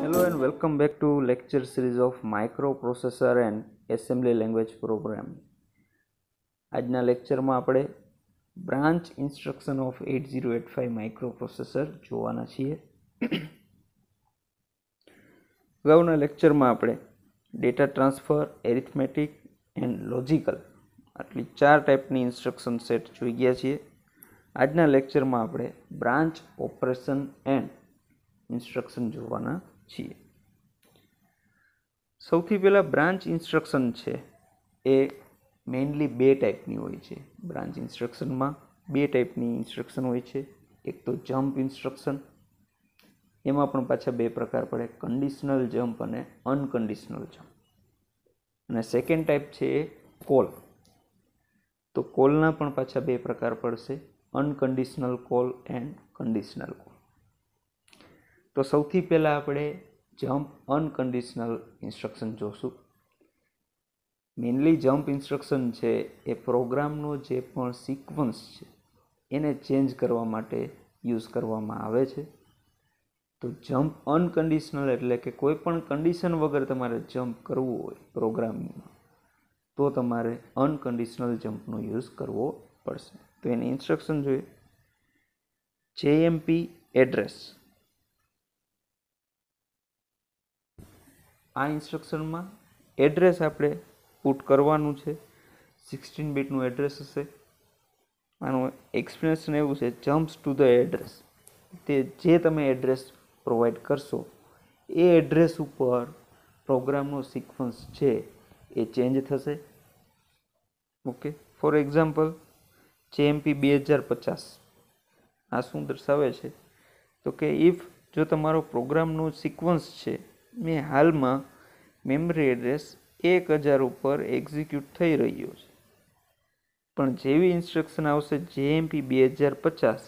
Hello and welcome back to lecture series of microprocessor and assembly language program. આજના લેક્ચરમાં આપણે branch instruction of 8085 microprocessor જોવાના છીએ. અગાઉના લેક્ચરમાં આપણે data transfer, arithmetic and logical આટલી 4 ટાઈપની ઇન્સ્ટ્રક્શન સેટ જોઈ ગયા છીએ. આજના લેક્ચરમાં આપણે બ્રાન્ચ ઓપરેશન એન્ડ ઇન્સ્ટ્રક્શન જોવાના છીએ. સૌથી પહેલાં બ્રાન્ચ ઇન્સ્ટ્રક્શન છે એ મેઇનલી 2 ટાઈપની હોય છે. બ્રાન્ચ ઇન્સ્ટ્રક્શનમાં 2 ટાઈપની ઇન્સ્ટ્રક્શન હોય છે. એક તો જમ્પ ઇન્સ્ટ્રક્શન, એમાં પણ પાછા 2 પ્રકાર પડે, કન્ડિશનલ જમ્પ અને અનકન્ડિશનલ જમ્પ. અને સેકન્ડ ટાઈપ છે એ કોલ. તો કોલના પણ પાછા 2 પ્રકાર પડશે, unconditional call and conditional call. તો સૌથી પહેલાં આપણે જમ્પ અનકન્ડિશનલ ઇન્સ્ટ્રક્શન જોશું. મેઇનલી જમ્પ ઇન્સ્ટ્રક્શન છે એ પ્રોગ્રામનો જે પણ સિક્વન્સ છે એને ચેન્જ કરવા માટે યુઝ કરવામાં આવે છે. તો જમ્પ અનકન્ડિશનલ એટલે કે કોઈ પણ કન્ડિશન વગર તમારે જમ્પ કરવું હોય પ્રોગ્રામિંગમાં તો તમારે અનકન્ડિશનલ જમ્પનો યુઝ કરવો પડશે. તો એની ઇન્સ્ટ્રક્શન જોઈએ. JMP address. આ ઇન્સ્ટ્રક્શનમાં એડ્રેસ આપણે પુટ કરવાનું છે. 16 બીટનું એડ્રેસ હશે. આનું એક્સપ્લેનેશન એવું છે, જમ્પ્સ ટુ ધ એડ્રેસ. તે જે તમે એડ્રેસ પ્રોવાઈડ કરશો એ એડ્રેસ ઉપર પ્રોગ્રામનો સિક્વન્સ છે એ ચેન્જ થશે. ઓકે, ફોર એક્ઝામ્પલ JMP 2050 આ શું દર્શાવે છે તો કે ઇફ જો તમારો પ્રોગ્રામનો સિક્વન્સ છે મેં હાલમાં મેમરી એડ્રેસ 1000 ઉપર એક્ઝિક્યુટ થઈ રહ્યો છે, પણ જેવી ઇન્સ્ટ્રક્શન આવશે JMP 2050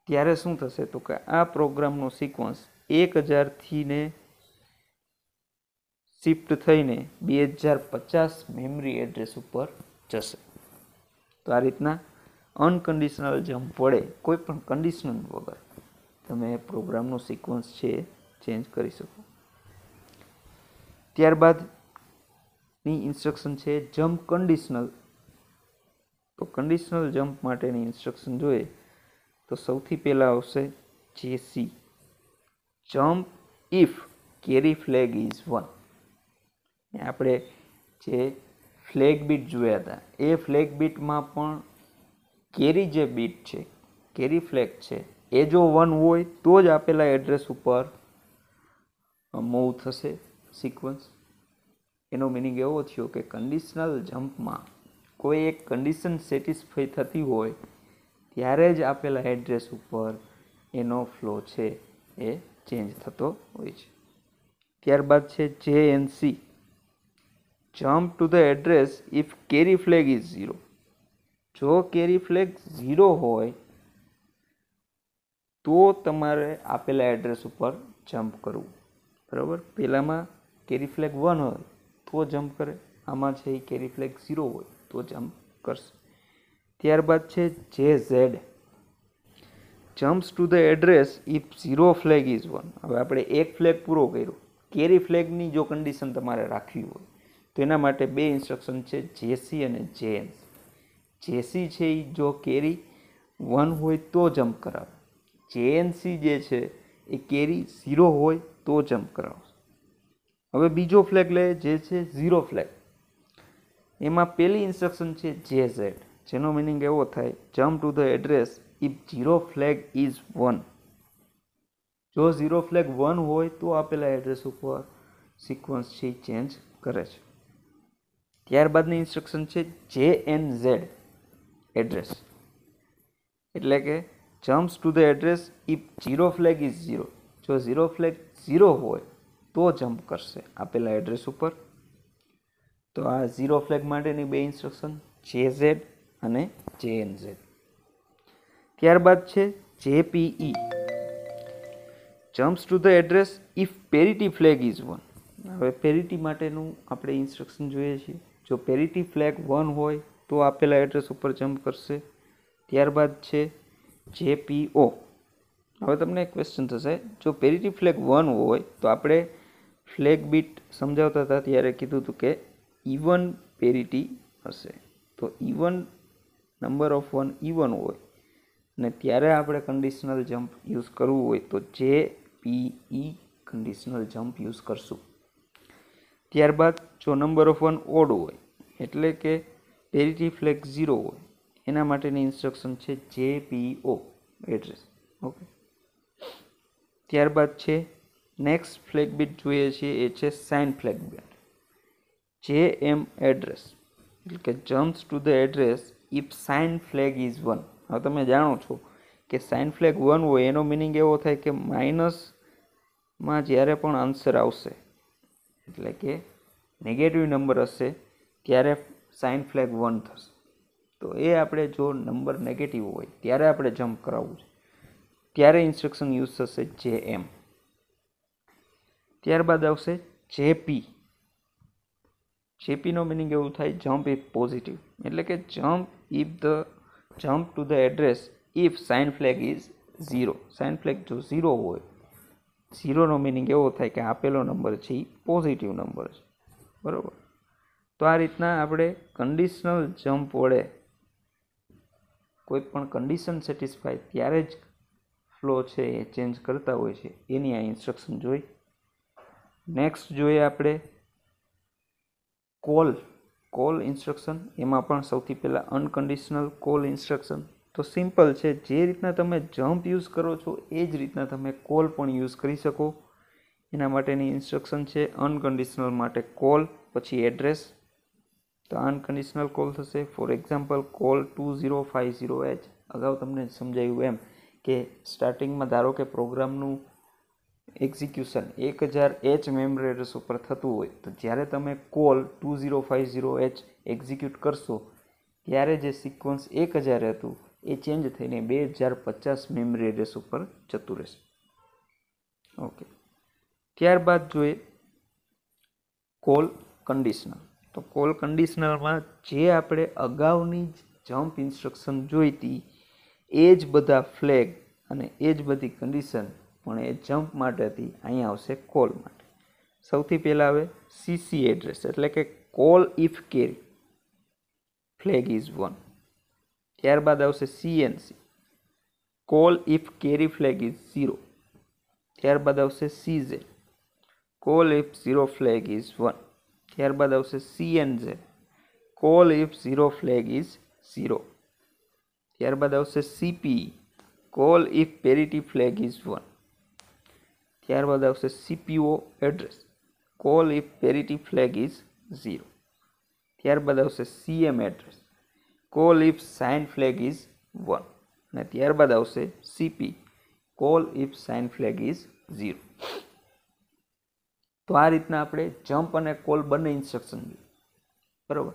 ત્યારે શું થશે તો કે આ પ્રોગ્રામનો સિક્વન્સ 1000થી ને શિફ્ટ થઈને 2050 મેમરી એડ્રેસ ઉપર જશે. તો આ રીતના અનકન્ડિશનલ જમ્પ વડે કોઈ પણ કન્ડિશન વગર તમે પ્રોગ્રામનો સિક્વન્સ છે ચેન્જ કરી શકો. ત્યારબાદની ઇન્સ્ટ્રક્શન છે જમ્પ કન્ડિશનલ. તો કન્ડિશનલ જમ્પ માટેની ઇન્સ્ટ્રક્શન જોઈએ તો સૌથી પહેલાં આવશે JC, jump if carry flag is 1. આપણે જે ફ્લેગ બીટ જોયા હતા એ ફ્લેગ બીટમાં પણ કેરી જે બીટ છે, કેરી ફ્લેગ છે, એ જો 1 હોય તો જ આપેલા એડ્રેસ ઉપર મૂવ થશે સિક્વન્સ. એનો મિનિંગ એવો થયો કે કન્ડિશનલ જમ્પમાં કોઈ એક કન્ડિશન સેટિસ્ફાઈ થતી હોય ત્યારે જ આપેલા એડ્રેસ ઉપર એનો ફ્લો છે એ ચેન્જ થતો હોય છે. ત્યારબાદ છે JNC, jump to the address if carry flag is 0. જો કેરી ફ્લેગ 0 હોય તો તમારે આપેલા એડ્રેસ ઉપર જમ્પ કરવું. બરાબર, પહેલામાં કેરી ફ્લેગ 1 હોય તો જમ્પ કરે, આમાં છે એ કેરી ફ્લેગ 0 હોય તો જમ્પ કરશે. ત્યારબાદ છે JZ, jumps to the address if 0 flag is 1. હવે આપણે એક ફ્લેગ પૂરો કર્યો, કેરી ફ્લેગની જો કન્ડિશન તમારે રાખવી હોય તો એના માટે 2 ઇન્સ્ટ્રક્શન છે, JC અને JNC. JC છે એ જો કેરી 1 હોય તો જમ્પ કરાવે, JNC જે છે એ કેરી 0 હોય તો જમ્પ કરાવશે. હવે બીજો ફ્લેગ લે જે છે 0 ફ્લેગ. એમાં પહેલી ઇન્સ્ટ્રક્શન છે JZ, જેનો મિનિંગ એવો થાય jump to the address if 0 flag is 1. જો 0 ફ્લેગ 1 હોય તો આપેલા એડ્રેસ ઉપર સિક્વન્સ છે ચેન્જ કરે છે. ત્યારબાદની ઇન્સ્ટ્રક્શન છે JNZ એડ્રેસ, એટલે કે jumps to the address if 0 flag is 0. જો 0 ફ્લેગ 0 હોય તો જમ્પ કરશે આપેલા એડ્રેસ ઉપર. તો આ 0 ફ્લેગ માટેની 2 ઇન્સ્ટ્રક્શન JZ અને JNZ. ત્યારબાદ છે JPE, jumps to the address if parity flag is 1. હવે પેરિટી માટેનું આપણે ઇન્સ્ટ્રક્શન જોઈએ છીએ. જો પેરિટી ફ્લેગ 1 હોય તો આપેલા એડ્રેસ ઉપર જમ્પ કરશે. ત્યારબાદ છે JPO. હવે તમને એક ક્વેશ્ચન થશે, જો પેરિટી ફ્લેગ 1 હોય તો આપણે ફ્લેગ બીટ સમજાવતા હતા ત્યારે કીધું હતું કે ઇવન પેરિટી હશે. તો ઇવન નંબર ઓફ 1 ઇવન હોય અને ત્યારે આપણે કન્ડિશનલ જમ્પ યુઝ કરવું હોય તો JPE કન્ડિશનલ જમ્પ યુઝ કરશું. ત્યારબાદ જો નંબર ઓફ 1 ઓડ હોય એટલે કે પેરિટી ફ્લેગ 0 હોય એના માટેની ઇન્સ્ટ્રક્શન છે JPO એડ્રેસ. ઓકે, ત્યારબાદ છે નેક્સ્ટ ફ્લેગ બીટ જોઈએ છીએ એ છે sign flag bit, JM address એટલે કે jumps to the address if sign flag is 1. હવે તમે જાણો છો કે સાઇન ફ્લેગ 1 હોય એનો મિનિંગ એવો થાય કે માઇનસમાં જ્યારે પણ આન્સર આવશે એટલે કે નેગેટિવ નંબર હશે ત્યારે સાઇન ફ્લેગ 1 થશે. તો એ આપણે જો નંબર નેગેટિવ હોય ત્યારે આપણે જમ્પ કરાવવું છે ત્યારે ઇન્સ્ટ્રક્શન યુઝ થશે JM. ત્યારબાદ આવશે JP. JPનો મિનિંગ એવું થાય જમ્પ ઇફ પોઝિટિવ એટલે કે jump to the address if sign flag is 0. Sign flag જો 0 હોય, 0નો મિનિંગ એવો થાય કે આપેલો નંબર છે એ પોઝિટિવ નંબર છે. બરાબર. તો આ રીતના આપણે કન્ડિશનલ જમ્પ વડે કોઈ પણ કન્ડિશન સેટિસ્ફાય ત્યારે જ ફ્લો છે એ ચેન્જ કરતા હોય છે એની આ ઇન્સ્ટ્રક્શન જોઈ. નેક્સ્ટ જોઈએ આપણે કોલ ઇન્સ્ટ્રક્શન. એમાં પણ સૌથી પહેલાં અનકન્ડિશનલ કોલ ઇન્સ્ટ્રક્શન. તો સિમ્પલ છે, જે રીતના તમે જમ્પ યુઝ કરો છો એ જ રીતના તમે કોલ પણ યુઝ કરી શકો. એના માટેની ઇન્સ્ટ્રક્શન છે અનકન્ડિશનલ માટે કોલ પછી એડ્રેસ. તો અનકન્ડિશનલ કોલ થશે ફોર એક્ઝામ્પલ કોલ 2050H. અગાઉ તમને સમજાયું એમ કે સ્ટાર્ટિંગમાં ધારો કે પ્રોગ્રામનું એક્ઝિક્યુશન 1000H મેમરી એડ્રેસ ઉપર થતું હોય તો જ્યારે તમે કોલ 2050H એક્ઝિક્યુટ કરશો ત્યારે જે સિક્વન્સ 1000 હતું એ ચેન્જ થઈને 2050 મેમરી એડ્રેસ ઉપર જતું રહેશે. ઓકે, ત્યારબાદ જોઈએ કોલ કન્ડિશનલ. તો કોલ કન્ડિશનલમાં જે આપણે અગાઉની જમ્પ ઇન્સ્ટ્રક્શન જોઈતી એ જ બધા ફ્લેગ અને એ જ બધી કન્ડિશન પણ એ જમ્પ માટે હતી અહીંયા આવશે કોલ માટે. સૌથી પહેલાં આવે CC એડ્રેસ એટલે કે call if carry flag is 1. ત્યારબાદ આવશે CNC call if carry flag is 0. ત્યારબાદ આવશે CZ call if 0 flag is 1. ત્યારબાદ આવશે CNZ call if 0 flag is 0. ત્યારબાદ આવશે CPE call if parity flag is 1. ત્યારબાદ આવશે CPO address call if parity flag is 0. ત્યારબાદ આવશે CM address call if sign flag is 1. અને ત્યારબાદ આવશે CP call if sign flag is 0. તો આ રીતના આપણે જમ્પ અને કોલ બંને ઇન્સ્ટ્રક્શન જોઈએ. બરાબર.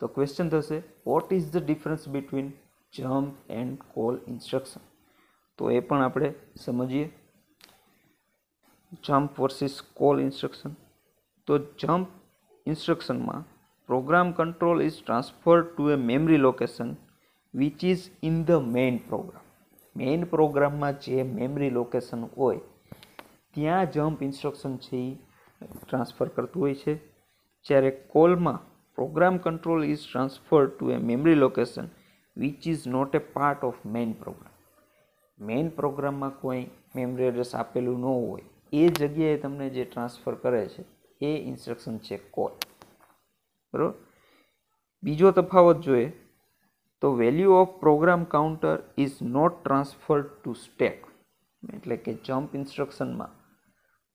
તો ક્વેશ્ચન થશે what is the difference between jump and call instruction. તો એ પણ આપણે સમજીએ. Jump versus call instruction. તો જમ્પ ઇન્સ્ટ્રક્શનમાં program control is transferred to a memory location which is in the main program. Main પ્રોગ્રામમાં જે મેમરી લોકેશન હોય ત્યાં જમ્પ ઇન્સ્ટ્રક્શન છે એ ટ્રાન્સફર કરતું હોય છે. જ્યારે કોલમાં program control is transferred to a memory location which is not a part of main program. Main પ્રોગ્રામમાં કોઈ મેમરી એડ્રેસ આપેલું ન હોય એ જગ્યાએ તમને જે ટ્રાન્સફર કરે છે એ ઇન્સ્ટ્રક્શન છે કોલ. બરાબર. બીજો તફાવત જોઈએ તો value of program counter is not transferred to stack. એટલે કે જમ્પ ઇન્સ્ટ્રક્શનમાં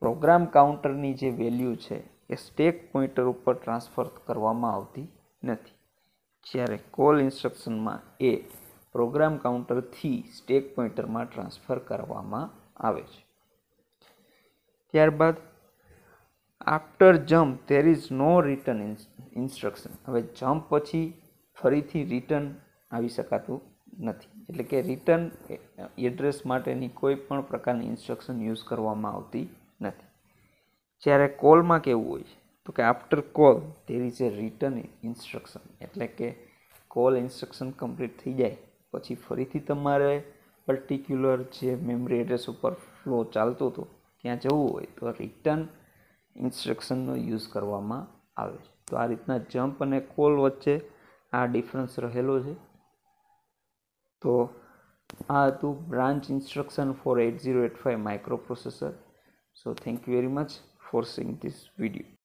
પ્રોગ્રામ કાઉન્ટરની જે વેલ્યુ છે એ સ્ટેક પોઇન્ટર ઉપર ટ્રાન્સફર કરવામાં આવતી નથી. જ્યારે કોલ ઇન્સ્ટ્રક્શનમાં એ પ્રોગ્રામ કાઉન્ટરથી સ્ટેક પોઇન્ટરમાં ટ્રાન્સફર કરવામાં આવે છે. ત્યારબાદ after jump there is no return instruction. હવે જમ્પ પછી ફરીથી રિટર્ન આવી શકાતું નથી. એટલે કે રિટર્ન એડ્રેસ માટેની કોઈ પણ પ્રકારની ઇન્સ્ટ્રક્શન યુઝ કરવામાં આવતી નથી. જ્યારે કોલમાં કેવું હોય છે તો કે after call there is A return instruction. એટલે કે કોલ ઇન્સ્ટ્રક્શન કમ્પ્લીટ થઈ જાય પછી ફરીથી તમારે પર્ટિક્યુલર જે મેમરી એડ્રેસ ઉપર ફ્લો ચાલતો હતો ત્યાં જવું હોય તો રિટર્ન ઇન્સ્ટ્રક્શનનો યુઝ કરવામાં આવે છે. તો આ રીતના જમ્પ અને કોલ વચ્ચે આ ડિફરન્સ રહેલો છે. તો આ હતું branch instruction for 8085 microprocessor. So thank you very much for seeing this video.